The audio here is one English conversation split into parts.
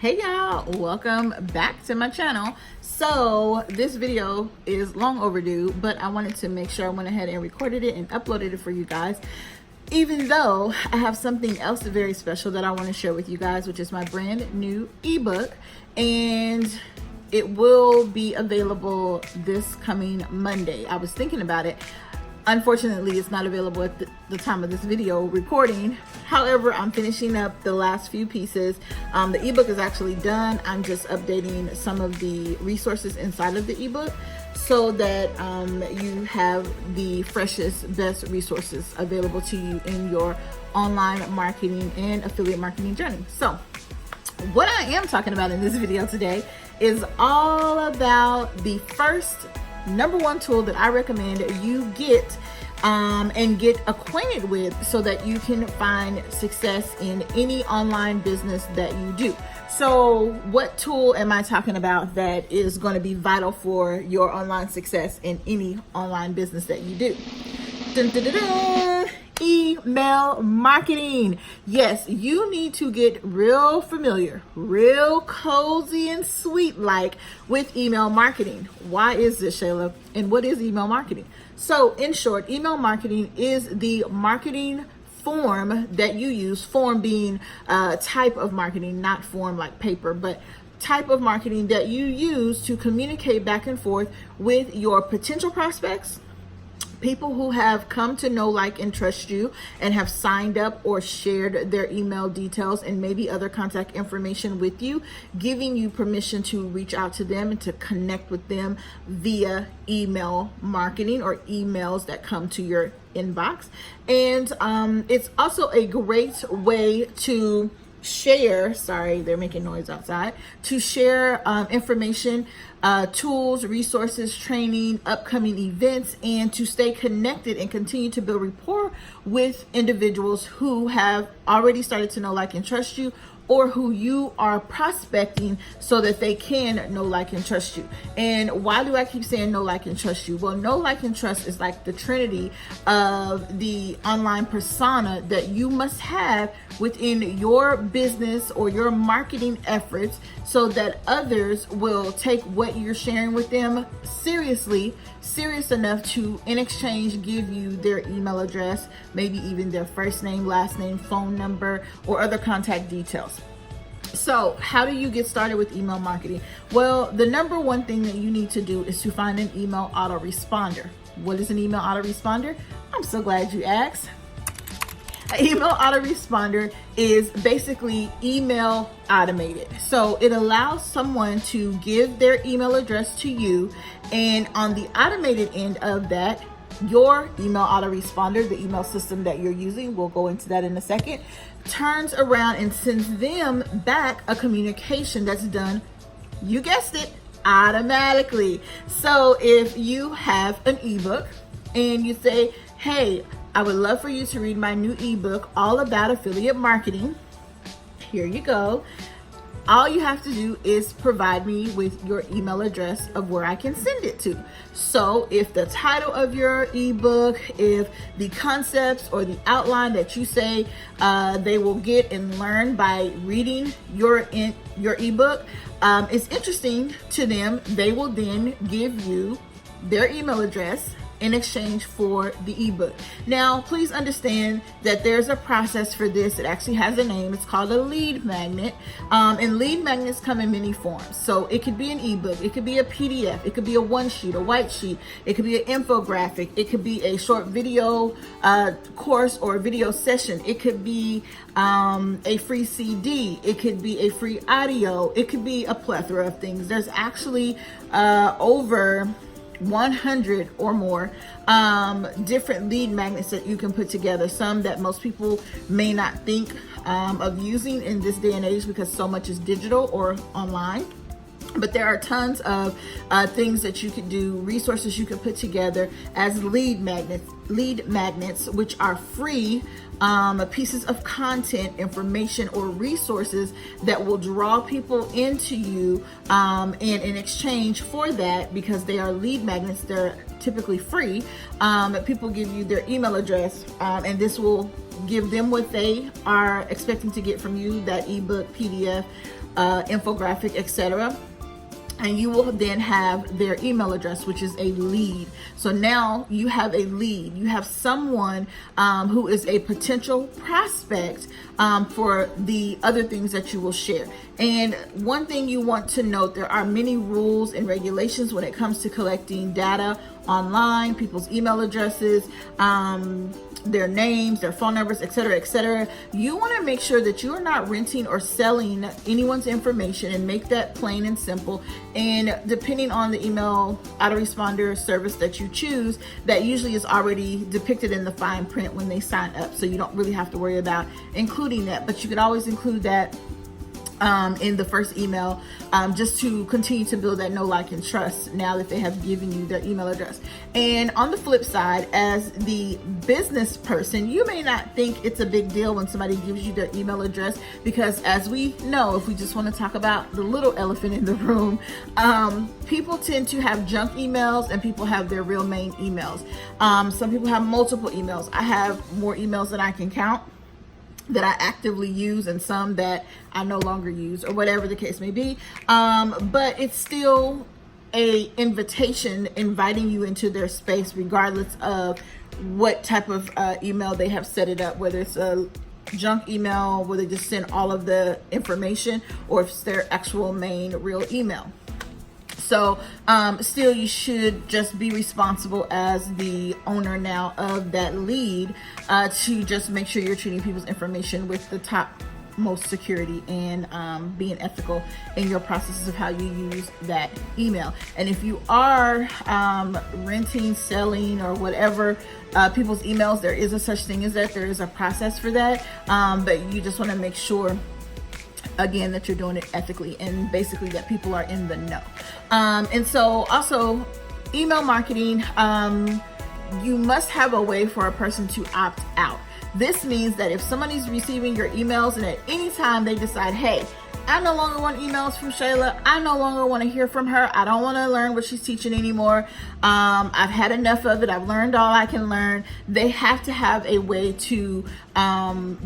Hey y'all, welcome back to my channel. So this video is long overdue, but I wanted to make sure I went ahead and recorded it and uploaded it for you guys, even though I have something else very special that I want to share with you guys, which is my brand new ebook, and it will be available this coming Monday. I was thinking about it. Unfortunately, it's not available at the time of this video recording. However, I'm finishing up the last few pieces. The ebook is actually done. I'm just updating some of the resources inside of the ebook so that you have the freshest, best resources available to you in your online marketing and affiliate marketing journey. So what I am talking about in this video today is all about the first number one tool that I recommend you get and get acquainted with so that you can find success in any online business that you do. So what tool am I talking about that is going to be vital for your online success in any online business that you do? Dun, dun, dun, dun. Email marketing. Yes, you need to get real familiar, real cozy and sweet like with email marketing. Why is this, Shayla? And what is email marketing? So in short, email marketing is the marketing form that you use, form being type of marketing, not form like paper, but type of marketing that you use to communicate back and forth with your potential prospects, people who have come to know, like, and trust you and have signed up or shared their email details and maybe other contact information with you, giving you permission to reach out to them and to connect with them via email marketing or emails that come to your inbox. And it's also a great way to share, sorry, they're making noise outside, to share information, tools, resources, training, upcoming events, and to stay connected and continue to build rapport with individuals who have already started to know, like, and trust you, or who you are prospecting so that they can know, like, and trust you. And why do I keep saying know, like, and trust you? Well, know, like, and trust is like the trinity of the online persona that you must have within your business or your marketing efforts so that others will take what you're sharing with them seriously, serious enough to, in exchange, give you their email address, maybe even their first name, last name, phone number, or other contact details. So how do you get started with email marketing? Well, the number one thing that you need to do is to find an email autoresponder. What is an email autoresponder? I'm so glad you asked. An email autoresponder is basically email automated. So it allows someone to give their email address to you, and on the automated end of that, your email autoresponder, the email system that you're using, we'll go into that in a second, turns around and sends them back a communication that's done, you guessed it, automatically. So if you have an ebook and you say, hey, I would love for you to read my new ebook all about affiliate marketing, here you go. All you have to do is provide me with your email address of where I can send it to. So if the title of your ebook, if the concepts or the outline that you say they will get and learn by reading your ebook is interesting to them, they will then give you their email address in exchange for the ebook. Now, please understand that there's a process for this. It actually has a name. It's called a lead magnet. And lead magnets come in many forms. So it could be an ebook, it could be a PDF, it could be a one sheet, a white sheet, it could be an infographic, it could be a short video course or video session, it could be a free CD, it could be a free audio, it could be a plethora of things. There's actually over 100 or more different lead magnets that you can put together, some that most people may not think of using in this day and age because so much is digital or online. But there are tons of things that you could do, resources you could put together as lead magnets, which are free pieces of content, information, or resources that will draw people into you. And in exchange for that, because they are lead magnets, they're typically free. People give you their email address, and this will give them what they are expecting to get from you, that ebook, PDF, infographic, etc. And you will then have their email address, which is a lead. So now you have a lead. You have someone who is a potential prospect for the other things that you will share. And one thing you want to note, there are many rules and regulations when it comes to collecting data online, people's email addresses, their names, their phone numbers, etc., etc. You want to make sure that you are not renting or selling anyone's information, and make that plain and simple. And depending on the email autoresponder service that you choose, that usually is already depicted in the fine print when they sign up, so you don't really have to worry about including that. But you can always include that in the first email, just to continue to build that know, like, and trust now that they have given you their email address. And on the flip side, as the business person, you may not think it's a big deal when somebody gives you their email address, because as we know, if we just want to talk about the little elephant in the room, people tend to have junk emails and people have their real main emails. Some people have multiple emails. I have more emails than I can count that I actively use, and some that I no longer use, or whatever the case may be. But it's still a invitation inviting you into their space, regardless of what type of email they have set it up, whether it's a junk email where they just send all of the information, or if it's their actual main real email. So still, you should just be responsible as the owner now of that lead to just make sure you're treating people's information with the topmost security, and being ethical in your processes of how you use that email. And if you are renting, selling, or whatever people's emails, there is a such thing as that. There is a process for that, but you just want to make sure, again, that you're doing it ethically, and basically that people are in the know. And so also, email marketing, you must have a way for a person to opt out. This means that if somebody's receiving your emails and at any time they decide, hey, I no longer want emails from Shayla, I no longer want to hear from her, I don't want to learn what she's teaching anymore, I've had enough of it, I've learned all I can learn, they have to have a way to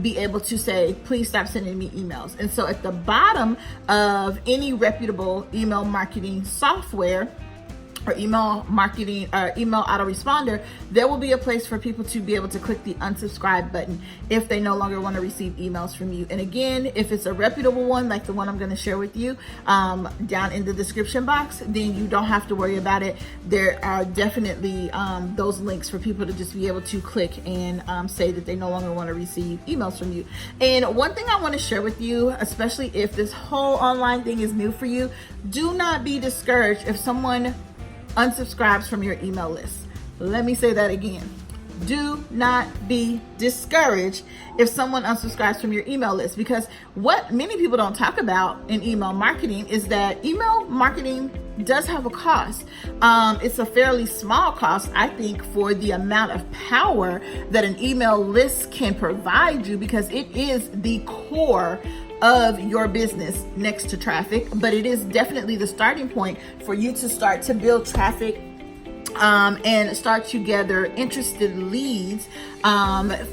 be able to say, please stop sending me emails. And so at the bottom of any reputable email marketing software, or email marketing, or email autoresponder, there will be a place for people to be able to click the unsubscribe button if they no longer want to receive emails from you. And again, if it's a reputable one, like the one I'm going to share with you down in the description box, then you don't have to worry about it. There are definitely those links for people to just be able to click and say that they no longer want to receive emails from you. And one thing I want to share with you, especially if this whole online thing is new for you, do not be discouraged if someone unsubscribes from your email list. Let me say that again. Do not be discouraged if someone unsubscribes from your email list, because what many people don't talk about in email marketing is that email marketing does have a cost. It's a fairly small cost, I think, for the amount of power that an email list can provide you, because it is the core of your business next to traffic, but it is definitely the starting point for you to start to build traffic and start to gather interested leads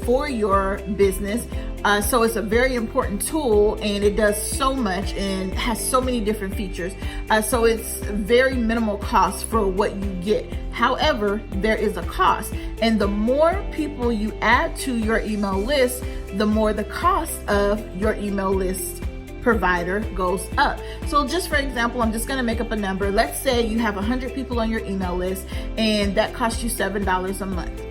for your business. So it's a very important tool, and it does so much and has so many different features. So it's very minimal cost for what you get. However, there is a cost, and the more people you add to your email list, the more the cost of your email list provider goes up. So just for example, I'm just going to make up a number. Let's say you have 100 people on your email list, and that costs you $7 a month.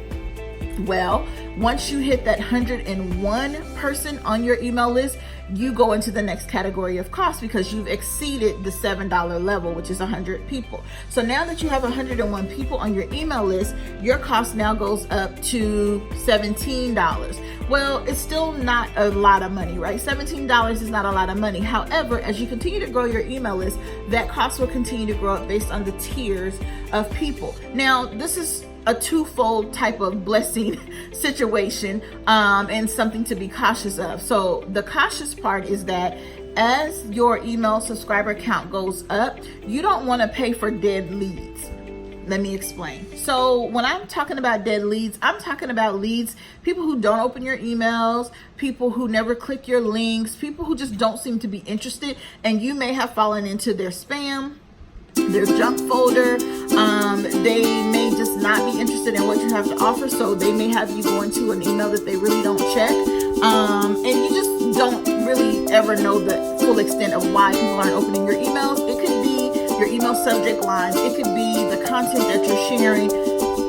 Well, once you hit that 101 person on your email list, you go into the next category of cost, because you've exceeded the $7 level, which is 100 people. So now that you have 101 people on your email list, your cost now goes up to $17. Well, it's still not a lot of money, right? $17 is not a lot of money. However, as you continue to grow your email list, that cost will continue to grow up based on the tiers of people. Now, this is a twofold type of blessing situation, and something to be cautious of. So the cautious part is that as your email subscriber count goes up, you don't want to pay for dead leads. Let me explain. So when I'm talking about dead leads, I'm talking about leads, people who don't open your emails, people who never click your links, people who just don't seem to be interested, and you may have fallen into their spam, their junk folder. They may just not be interested in what you have to offer, so they may have you going to an email that they really don't check, and you just don't really ever know the full extent of why people aren't opening your emails. It could be your email subject lines, it could be the content that you're sharing,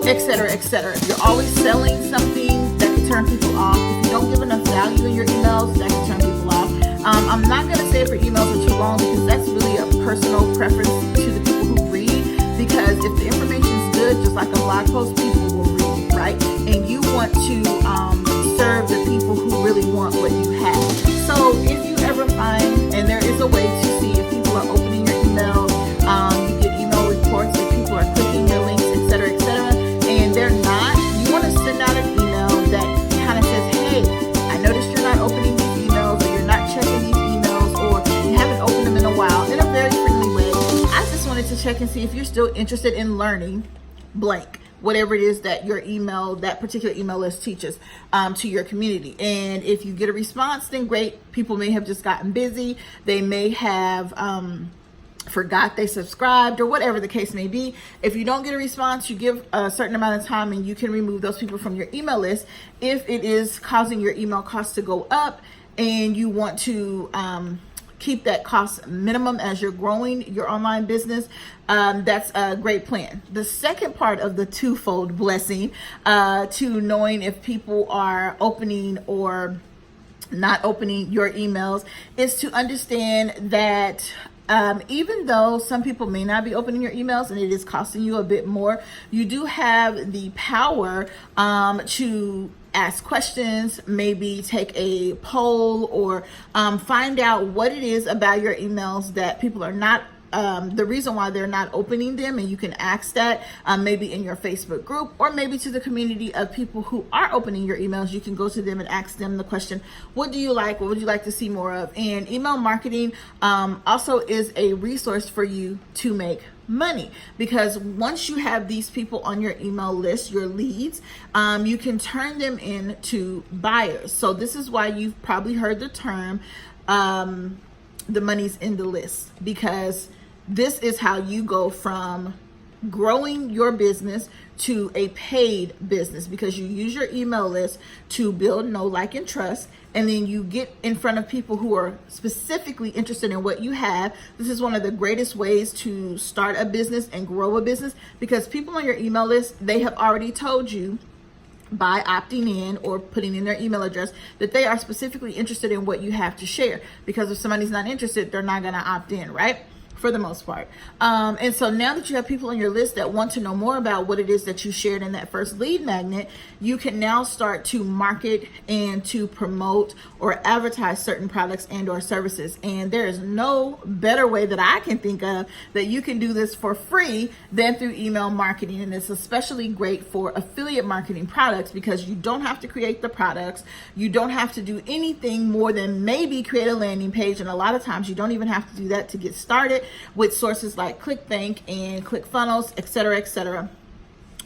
etc., etc. If you're always selling something, that can turn people off. If you don't give enough value in your emails, that can turn people off. I'm not going to say if your emails are too long, because that's really a personal preference to the people who read, because if the information's good, just like a blog post, people will read, right? And you want to serve the people who really want what you have. So if you ever find, and there is a way to see if people are opening your emails, you get email reports that people are clicking your links, etc., and they're not, you want to send out an email that kind of says, hey, I noticed you're not opening these emails, or you're not checking these emails, or you haven't opened them in a while, in a very friendly way. I just wanted to check and see if you're still interested in learning blank, whatever it is that your email, that particular email list teaches to your community. And if you get a response, then great. People may have just gotten busy. They may have forgot they subscribed, or whatever the case may be. If you don't get a response, you give a certain amount of time and you can remove those people from your email list. If it is causing your email costs to go up and you want to keep that cost minimum as you're growing your online business, that's a great plan. The second part of the twofold blessing to knowing if people are opening or not opening your emails is to understand that even though some people may not be opening your emails and it is costing you a bit more, you do have the power to ask questions, maybe take a poll, or find out what it is about your emails that people are not the reason why they're not opening them, and you can ask that maybe in your Facebook group, or maybe to the community of people who are opening your emails. You can go to them and ask them the question, what do you like? What would you like to see more of? And email marketing also is a resource for you to make money, because once you have these people on your email list, your leads, you can turn them into buyers. So this is why you've probably heard the term the money's in the list, because this is how you go from growing your business to a paid business, because you use your email list to build know, like, and trust, and then you get in front of people who are specifically interested in what you have. This is one of the greatest ways to start a business and grow a business, because people on your email list, they have already told you by opting in or putting in their email address that they are specifically interested in what you have to share, because if somebody's not interested, they're not going to opt in, right? For the most part. And so now that you have people on your list that want to know more about what it is that you shared in that first lead magnet, you can now start to market and to promote or advertise certain products and or services. And there is no better way that I can think of that you can do this for free than through email marketing. And it's especially great for affiliate marketing products, because you don't have to create the products. You don't have to do anything more than maybe create a landing page. And a lot of times you don't even have to do that to get started with sources like ClickBank and ClickFunnels, etc., etc.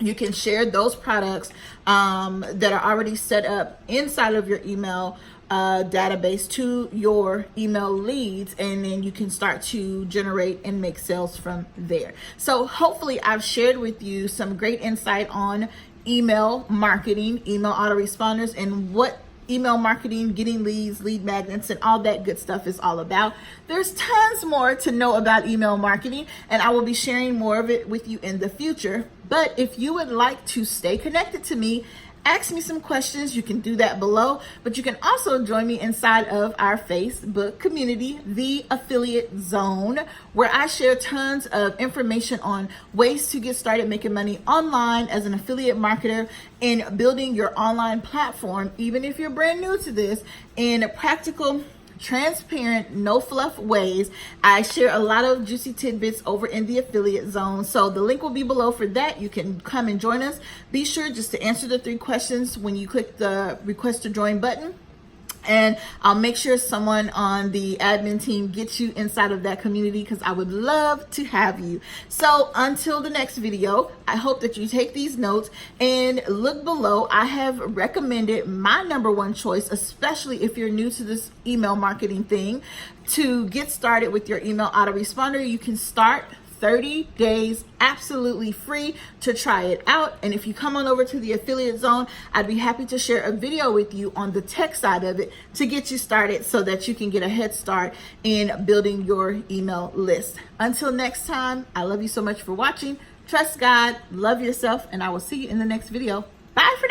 You can share those products that are already set up inside of your email database to your email leads, and then you can start to generate and make sales from there. So hopefully I've shared with you some great insight on email marketing, email autoresponders, and what email marketing, getting leads, lead magnets, and all that good stuff is all about. There's tons more to know about email marketing, and I will be sharing more of it with you in the future. But if you would like to stay connected to me, ask me some questions, you can do that below. But you can also join me inside of our Facebook community, The Affiliate Zone, where I share tons of information on ways to get started making money online as an affiliate marketer and building your online platform, even if you're brand new to this, in practical, transparent, no fluff ways. I share a lot of juicy tidbits over in the Affiliate Zone. So the link will be below for that. You can come and join us. Be sure just to answer the 3 questions when you click the request to join button. And I'll make sure someone on the admin team gets you inside of that community because I would love to have you. So until the next video, I hope that you take these notes and look below. I have recommended my #1 choice, especially if you're new to this email marketing thing, to get started with your email autoresponder. You can start 30 days absolutely free to try it out. And if you come on over to the Affiliate Zone, I'd be happy to share a video with you on the tech side of it to get you started so that you can get a head start in building your email list. Until next time, I love you so much for watching. Trust God, love yourself, and I will see you in the next video. Bye, friends.